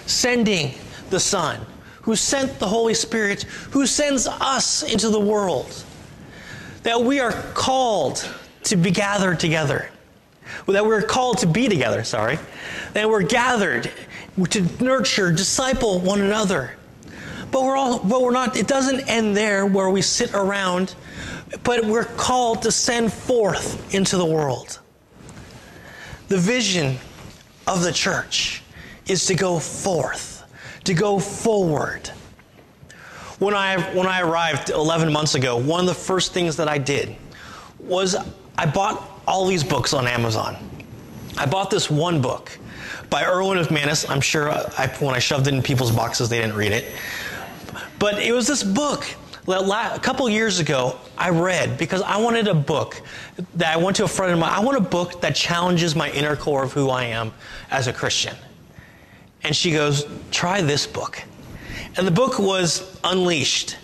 sending the Son, who sent the Holy Spirit, who sends us into the world. That we are called to be gathered together. That we're called to be together, That we're gathered to nurture, disciple one another. But we're not, it doesn't end there where we sit around, but we're called to send forth into the world. The vision of the church is to go forth, to go forward. When I arrived 11 months ago, one of the first things that I did was I bought all these books on Amazon. I bought this one book by Erwin McManus. I'm sure when I shoved it in people's boxes, they didn't read it. But it was this book that a couple years ago I read because I wanted a book that I went to a friend of mine. I want a book that challenges my inner core of who I am as a Christian. And she goes, try this book. And the book was Unleashed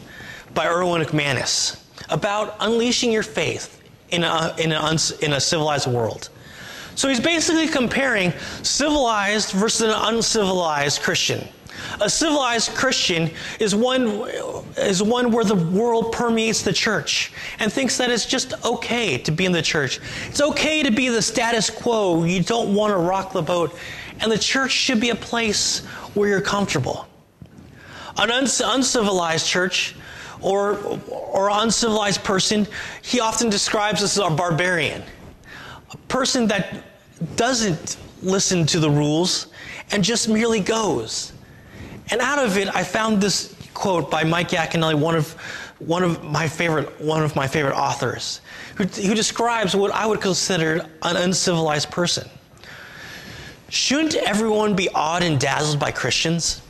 by Erwin McManus, about unleashing your faith in a civilized world. So he's basically comparing civilized versus an uncivilized Christian. A civilized Christian is one where the world permeates the church and thinks that it's just okay to be in the church. It's okay to be the status quo. You don't want to rock the boat. And the church should be a place where you're comfortable. An uncivilized church or uncivilized person, he often describes us as a barbarian. A person that doesn't listen to the rules and just merely goes. And out of it, I found this quote by Mike Yaconelli, one of my favorite authors, who describes what I would consider an uncivilized person. Shouldn't everyone be awed and dazzled by Christians?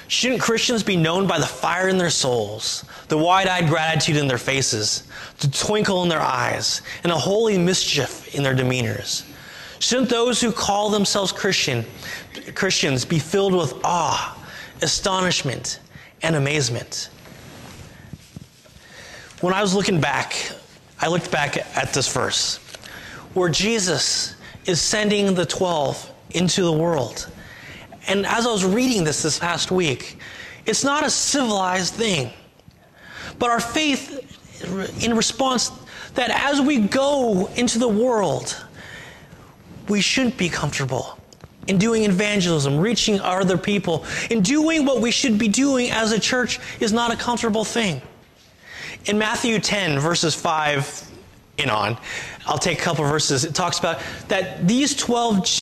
Shouldn't Christians be known by the fire in their souls, the wide-eyed gratitude in their faces, the twinkle in their eyes, and a holy mischief in their demeanors? Shouldn't those who call themselves Christians be filled with awe, astonishment, and amazement? When I was looking back, I looked back at this verse where Jesus is sending the 12 into the world. And as I was reading this past week, it's not a civilized thing. But our faith in response that as we go into the world, we shouldn't be comfortable in doing evangelism, reaching other people, and doing what we should be doing as a church is not a comfortable thing. In Matthew 10, verses 5 and on, I'll take a couple of verses. It talks about that these 12